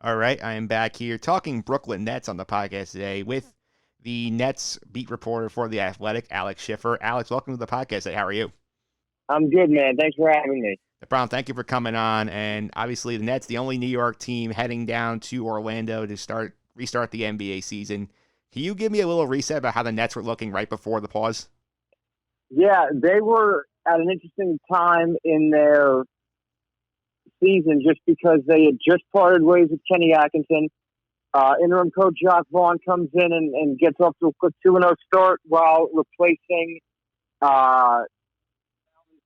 All right, I am back here talking Brooklyn Nets on the podcast today with the Nets beat reporter for the Athletic, Alex Schiffer. Alex, welcome to the podcast today. How are you? I'm good, man. Thanks for having me. No problem. Thank you for coming on. And obviously, the Nets, the only New York team heading down to Orlando to restart the NBA season. Can you give me a little reset about how the Nets were looking right before the pause? Yeah, they were at an interesting time in their season just because they had just parted ways with Kenny Atkinson. Interim coach Jacques Vaughn comes in and gets off to a quick 2-0 start while replacing uh,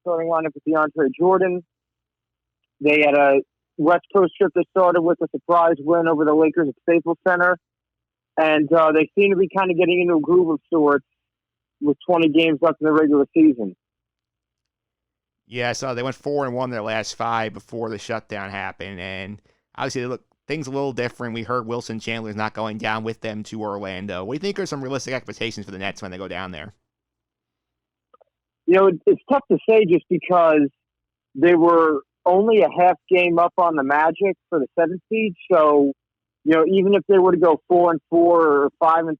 starting lineup with DeAndre Jordan. They had a West Coast trip that started with a surprise win over the Lakers at Staples Center. And they seem to be kind of getting into a groove of sorts with 20 games left in the regular season. Yeah, I saw they went 4-1 their last five before the shutdown happened, and obviously they look things a little different. We heard Wilson Chandler's not going down with them to Orlando. What do you think are some realistic expectations for the Nets when they go down there? You know, it's tough to say just because they were only a half game up on the Magic for the seventh seed. So, you know, even if they were to go 4-4 or 5-3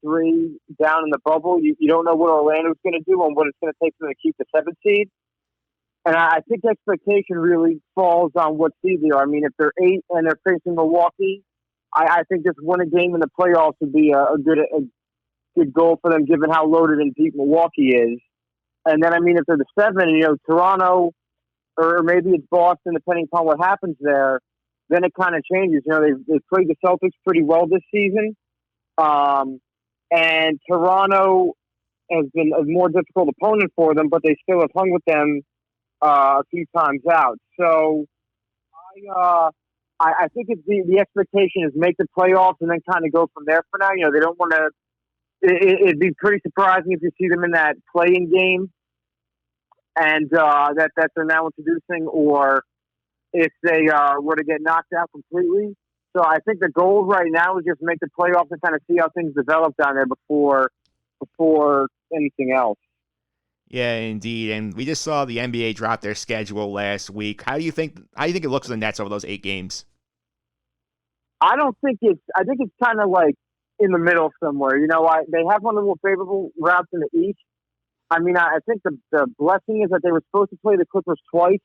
down in the bubble, you don't know what Orlando's going to do and what it's going to take for them to keep the seventh seed. And I think the expectation really falls on what seed they are. I mean, if they're 8 and they're facing Milwaukee, I think just win a game in the playoffs would be a good goal for them, given how loaded and deep Milwaukee is. And then, I mean, if they're the 7, you know, Toronto or maybe it's Boston, depending upon what happens there, then it kind of changes. You know, they've played the Celtics pretty well this season, and Toronto has been a more difficult opponent for them, but they still have hung with them a few times out. So I think it's the expectation is make the playoffs and then kind of go from there for now. You know, they don't want to. It'd be pretty surprising if you see them in that play-in game, and that they're now introducing, or if they were to get knocked out completely. So I think the goal right now is just make the playoffs and kind of see how things develop down there before anything else. Yeah, indeed. And we just saw the NBA drop their schedule last week. How do you think it looks for the Nets over those 8 games? I don't think it's. I think it's kind of like in the middle somewhere. You know, they have one of the more favorable routes in the East. I mean, I think the blessing is that they were supposed to play the Clippers twice,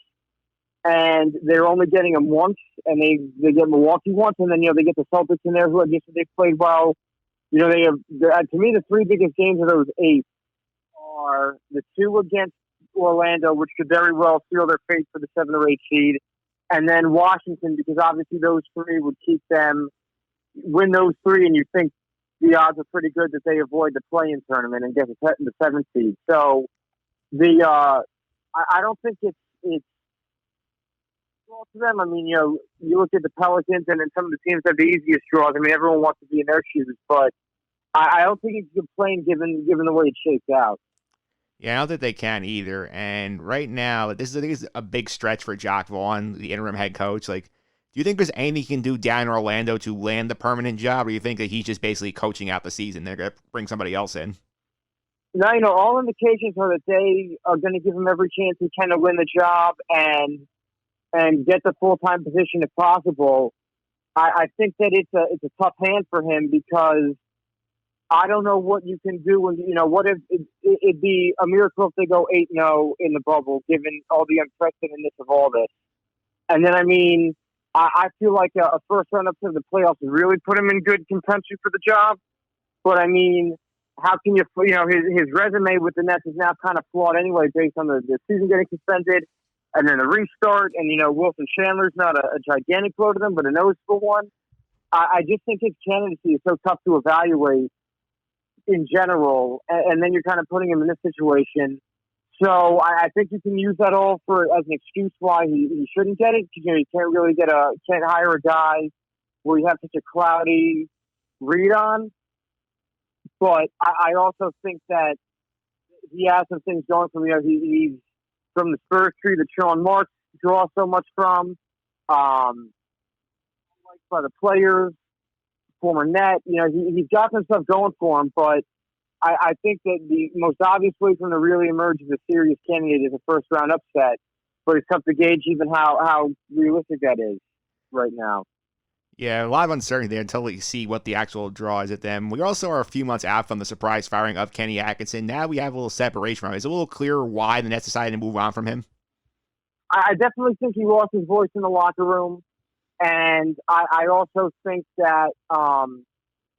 and they're only getting them once, and they get Milwaukee once, and then, you know, they get the Celtics in there who they've played well. You know, they have, to me, the 3 biggest games of those 8 are the 2 against Orlando, which could very well seal their fate for the 7 or 8 seed, and then Washington, because obviously those 3 would keep them win those 3, and you think the odds are pretty good that they avoid the play-in tournament and get the 7th seed. So I don't think it's well to them. I mean, you know, you look at the Pelicans and then some of the teams have the easiest draws. I mean, everyone wants to be in their shoes, but I don't think it's a good play given the way it shapes out. Yeah, I don't think they can either. And right now, I think this is a big stretch for Jacques Vaughn, the interim head coach. Like, do you think there's anything he can do down in Orlando to land the permanent job, or do you think that he's just basically coaching out the season? They're going to bring somebody else in? Now, you know, all indications are that they are going to give him every chance he can to win the job and get the full-time position if possible. I think that it's a tough hand for him because I don't know what you can do when, you know, what if it'd be a miracle if they go 8-0 in the bubble, given all the unprecedentedness of all this. And then, I mean, I feel like a first run up to the playoffs would really put him in good contention for the job. But I mean, how can you know, his resume with the Nets is now kind of flawed anyway, based on the season getting suspended and then the restart. And, you know, Wilson Chandler's not a gigantic blow to them, but a noticeable one. I just think his candidacy is so tough to evaluate in general. And then you're kind of putting him in this situation. So I think you can use that all as an excuse why he shouldn't get it. You know, you can't really can't hire a guy where you have such a cloudy read on. But I also think that he has some things going for him. You know, he's from the Spurs tree that Sean Marks draws so much from. Liked by the players, former net. You know, he's got some stuff going for him, but I think that the most obvious way for him to really emerge as a serious candidate is a first-round upset. But it's tough to gauge even how realistic that is right now. Yeah, a lot of uncertainty there until we see what the actual draw is at them. We also are a few months out from the surprise firing of Kenny Atkinson. Now we have a little separation from him. It's a little clearer why the Nets decided to move on from him. I definitely think he lost his voice in the locker room, and I also think that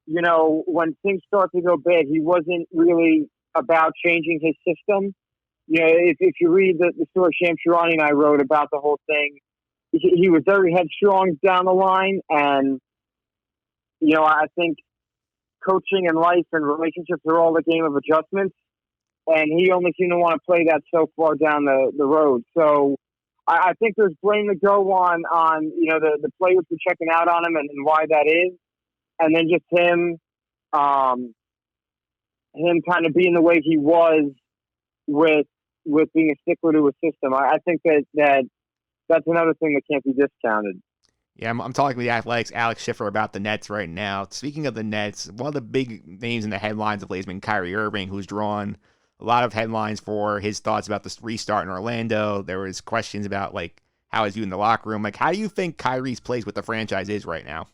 when things start to go bad, he wasn't really about changing his system. If you read the story Sham Shirani and I wrote about the whole thing, he was very headstrong down the line, and I think coaching and life and relationships are all a game of adjustments, and he only seemed to want to play that so far down the road. So I think there's blame to go on the players for checking out on him and why that is, and then just him kind of being the way he was with being a stickler to a system. I think that's another thing that can't be discounted. Yeah, I'm talking with the Athletics Alex Schiffer about the Nets right now. Speaking of the Nets, one of the big names in the headlines of late has been Kyrie Irving, who's drawn a lot of headlines for his thoughts about this restart in Orlando. There was questions about how he's viewed in the locker room. How do you think Kyrie's place with the franchise is right now?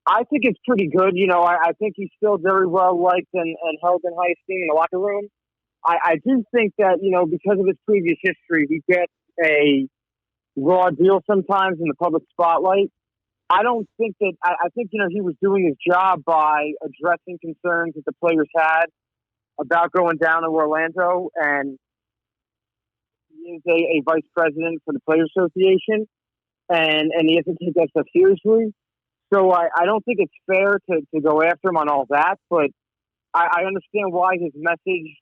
I think it's pretty good. I think he's still very well liked and held in high esteem in the locker room. I do think that, because of his previous history, he gets a raw deal sometimes in the public spotlight. I don't think that, I think, he was doing his job by addressing concerns that the players had about going down to Orlando, and he is a vice president for the Players Association, and he has to take that stuff seriously. So I don't think it's fair to go after him on all that, but I understand why his message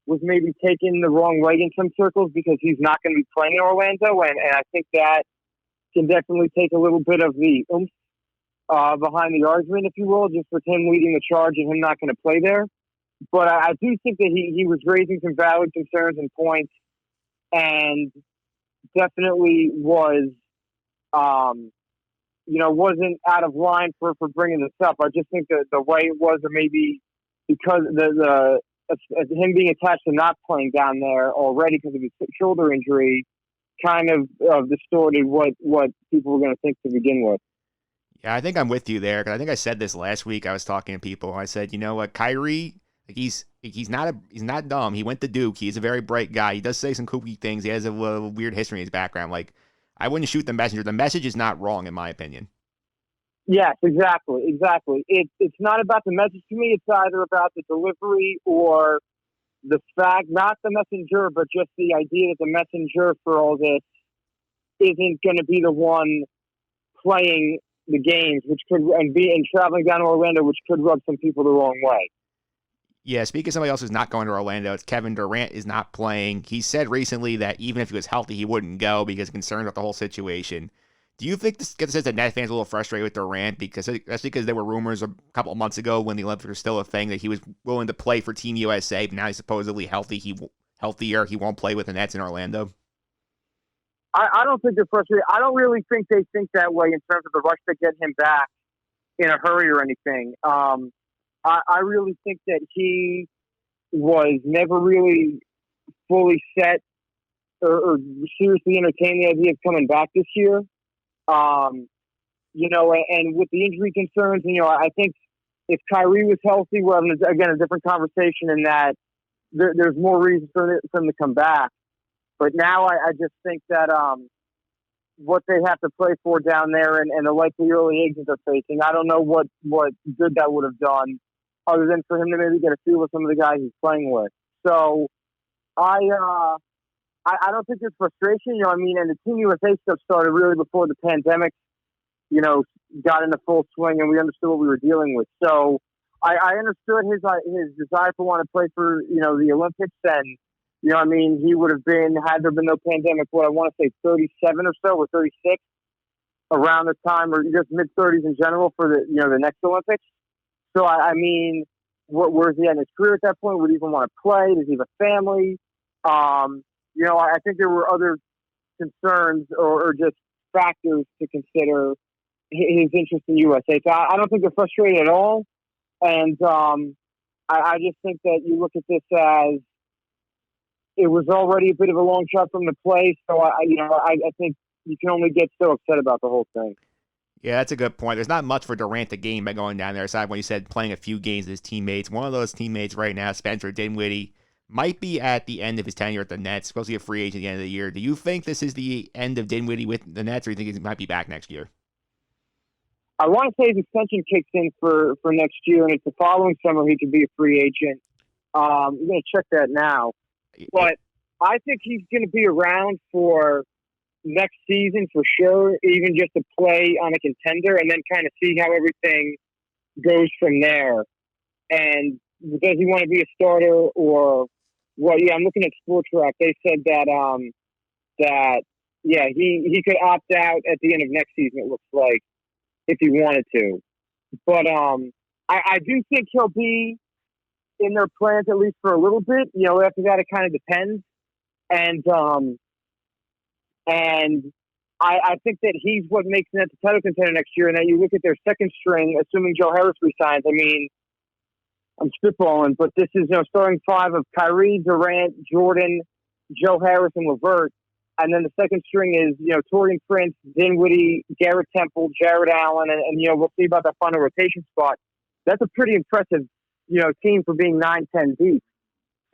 was maybe taken the wrong way in some circles, because he's not going to be playing in Orlando, and I think that can definitely take a little bit of the oomph behind the argument, if you will, just with him leading the charge and him not going to play there. But I do think that he was raising some valid concerns and points, and definitely was, wasn't out of line for bringing this up. I just think that the way it was, or maybe because the him being attached to not playing down there already because of his shoulder injury, kind of distorted what people were going to think to begin with. Yeah, I think I'm with you there, because I think I said this last week. I was talking to people. I said, you know what, Kyrie, he's not dumb. He went to Duke. He's a very bright guy. He does say some kooky things. He has a little weird history in his background. I wouldn't shoot the messenger. The message is not wrong, in my opinion. Yes, exactly. It's not about the message to me. It's either about the delivery or the fact, not the messenger, but just the idea that the messenger for all this isn't going to be the one playing the games, which could and traveling down to Orlando, which could rub some people the wrong way. Yeah, speaking of somebody else who's not going to Orlando, it's Kevin Durant is not playing. He said recently that even if he was healthy, he wouldn't go because of concerns about the whole situation. Do you think this gets the sense that Nets fans are a little frustrated with Durant that's because there were rumors a couple of months ago when the Olympics were still a thing that he was willing to play for Team USA, but now he's supposedly healthier. He won't play with the Nets in Orlando. I don't think they're frustrated. I don't really think they think that way in terms of the rush to get him back in a hurry or anything. I really think that he was never really fully set or seriously entertained the idea of coming back this year. And with the injury concerns, I think if Kyrie was healthy, we're having, again, a different conversation in that there's more reason for him to come back. But now I just think that what they have to play for down there and the likely early exits they're facing, I don't know what good that would have done other than for him to maybe get a feel with some of the guys he's playing with. So I don't think there's frustration, and the Team USA stuff started really before the pandemic, got into full swing and we understood what we were dealing with. So I understood his desire to want to play for, the Olympics, and, he would have been, had there been no pandemic, I want to say 37 or so, or 36 around the time, or just mid-30s in general for the next Olympics. So, where's he at in his career at that point? Would he even want to play? Does he have a family? I think there were other concerns or just factors to consider his interest in USA. So I don't think they're frustrated at all. And I just think that you look at this as it was already a bit of a long shot from the play. So, I think you can only get so upset about the whole thing. Yeah, that's a good point. There's not much for Durant to gain by going down there, aside when you said playing a few games with his teammates. One of those teammates right now, Spencer Dinwiddie, might be at the end of his tenure at the Nets, supposed to be a free agent at the end of the year. Do you think this is the end of Dinwiddie with the Nets, or do you think he might be back next year? I want to say his extension kicks in for next year, and it's the following summer he could be a free agent. I'm going to check that now. But I think he's going to be around for next season for sure, even just to play on a contender and then kind of see how everything goes from there. And does he want to be a starter or what? Yeah, I'm looking at Sports Rap. They said that he could opt out at the end of next season, it looks like, if he wanted to. But I do think he'll be in their plans at least for a little bit. After that, it kind of depends. And I think that he's what makes them the title contender next year. And then you look at their second string, assuming Joe Harris resigns. I mean, I'm spitballing, but this is starting five of Kyrie, Durant, Jordan, Joe Harris, and LeVert. And then the second string is, Torian Prince, Dinwiddie, Garrett Temple, Jared Allen, and we'll see about that final rotation spot. That's a pretty impressive, team for being 9-10 deep.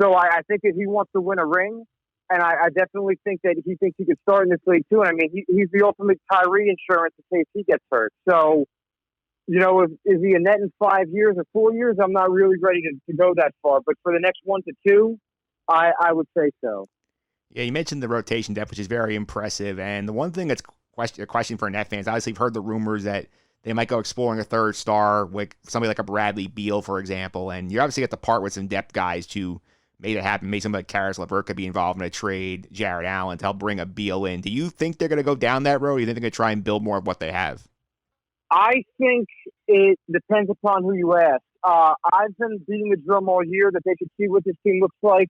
So I think if he wants to win a ring, and I definitely think that he thinks he could start in this league too. And I mean, he's the ultimate Kyrie insurance in case he gets hurt. So, is he a net in 5 years or 4 years? I'm not really ready to go that far. But for the next 1 to 2, I would say so. Yeah, you mentioned the rotation depth, which is very impressive. And the one thing that's a question for Net fans, obviously, you've heard the rumors that they might go exploring a third star, with somebody like a Bradley Beal, for example. And you obviously got to part with some depth guys to make it happen. Maybe somebody like Karis LeVert could be involved in a trade, Jared Allen to help bring a Beal in. Do you think they're going to go down that road, or do you think they're going to try and build more of what they have? I think it depends upon who you ask. I've been beating the drum all year that they should see what this team looks like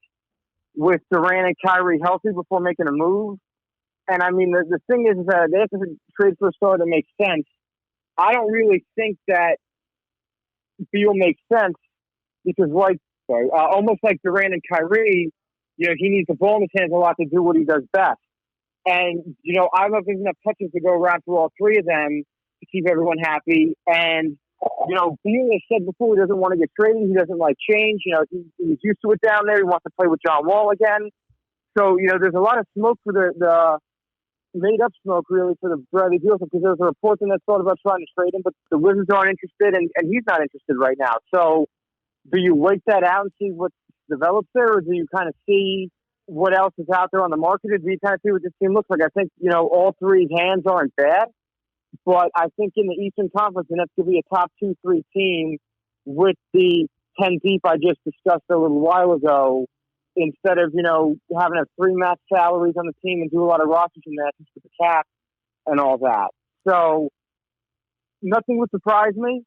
with Durant and Kyrie healthy before making a move. And I mean, the thing is that they have to trade for a star that makes sense. I don't really think that Beal makes sense because, almost like Durant and Kyrie, he needs the ball in his hands a lot to do what he does best. And, I don't know if there's enough touches to go around for all three of them to keep everyone happy. And, Beal has said before he doesn't want to get traded. He doesn't like change. He's used to it down there. He wants to play with John Wall again. So, there's a lot of smoke for the made-up smoke, really, for the Bradley Beal because there's a report that thought about trying to trade him, but the Wizards aren't interested, and he's not interested right now. So do you wait that out and see what develops there, or do you kind of see what else is out there on the market, or do you kind of see what this team looks like? I think, all three hands aren't bad, but I think in the Eastern Conference, the Nets could be a top 2-3 team with the 10 deep I just discussed a little while ago, instead of, having a 3 max salaries on the team and do a lot of roster gymnastics with the cap and all that. So nothing would surprise me.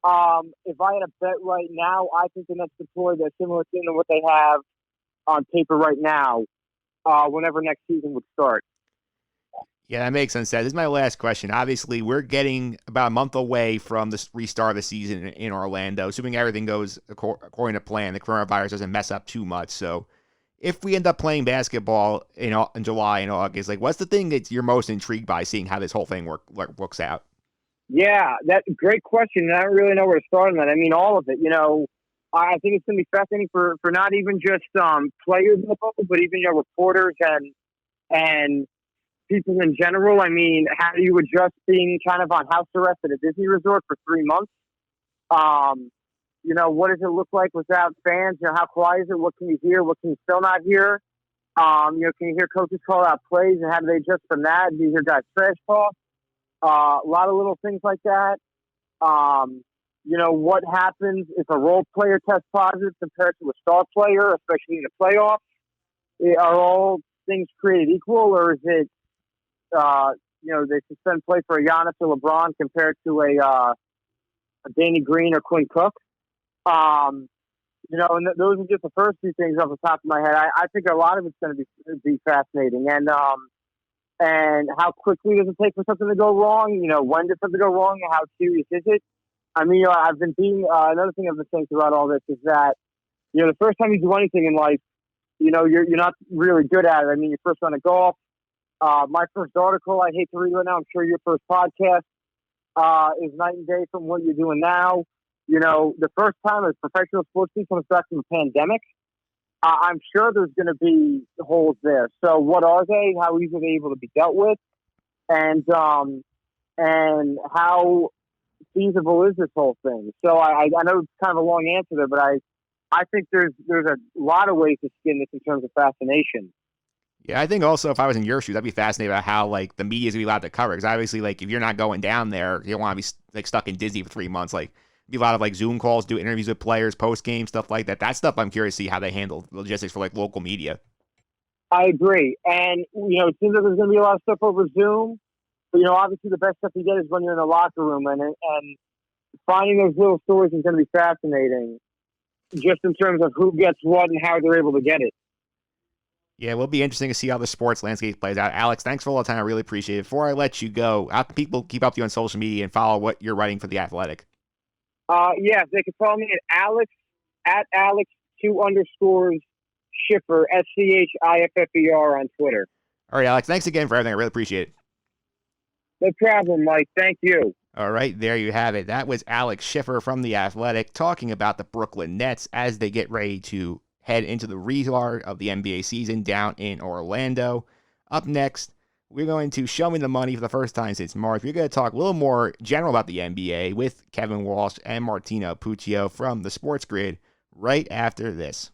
If I had a bet right now, I think the Nets deploy a similar team to what they have on paper right now, whenever next season would start. Yeah, that makes sense. This is my last question. Obviously, we're getting about a month away from the restart of the season in Orlando, assuming everything goes according to plan. The coronavirus doesn't mess up too much. So if we end up playing basketball in July and August, what's the thing that you're most intrigued by, seeing how this whole thing works out? Yeah, that's a great question. I don't really know where to start on that. I mean, all of it. I think it's going to be fascinating for not even just players in the bubble, but even reporters and people in general. I mean, how do you adjust being kind of on house arrest at a Disney resort for 3 months? What does it look like without fans? How quiet is it? What can you hear? What can you still not hear? Can you hear coaches call out plays, and how do they adjust from that? Do you hear guys trash talk? A lot of little things like that. What happens if a role player tests positive compared to a star player, especially in the playoffs? Are all things created equal, or is it, they suspend play for a Giannis or LeBron compared to a Danny Green or Quinn Cook? And those are just the first few things off the top of my head. I think a lot of it's going to be fascinating. And how quickly does it take for something to go wrong? When does something go wrong? How serious is it? I mean, I've been another thing I've been saying throughout all this is that, the first time you do anything in life, you're not really good at it. I mean, your first round of golf, my first article, I hate to read right now, I'm sure your first podcast. is night and day from what you're doing now. The first time a professional sports team comes back from a pandemic, I'm sure there's going to be holes there. So what are they? How easily are they able to be dealt with? And how feasible is this whole thing? So I know it's kind of a long answer there, but I think there's a lot of ways to skin this in terms of fascination. Yeah, I think also if I was in your shoes, I'd be fascinated about how like the media is gonna be allowed to cover. Because obviously, like if you're not going down there, you don't want to be like stuck in Disney for 3 months. Like be a lot of like Zoom calls, do interviews with players, post game stuff like that. That stuff I'm curious to see how they handle logistics for like local media. I agree, and it seems like there's going to be a lot of stuff over Zoom. But obviously the best stuff you get is when you're in the locker room, and finding those little stories is going to be fascinating, just in terms of who gets what and how they're able to get it. Yeah, it will be interesting to see how the sports landscape plays out. Alex, thanks for all the time. I really appreciate it. Before I let you go, how can people keep up with you on social media and follow what you're writing for The Athletic? Yeah, they can follow me at Alex 2_Schiffer, Schiffer on Twitter. All right, Alex, thanks again for everything. I really appreciate it. No problem, Mike. Thank you. All right, there you have it. That was Alex Schiffer from The Athletic talking about the Brooklyn Nets as they get ready to head into the restart of the NBA season down in Orlando. Up next, we're going to Show Me the Money for the first time since March. We're going to talk a little more general about the NBA with Kevin Walsh and Martino Puccio from the Sports Grid right after this.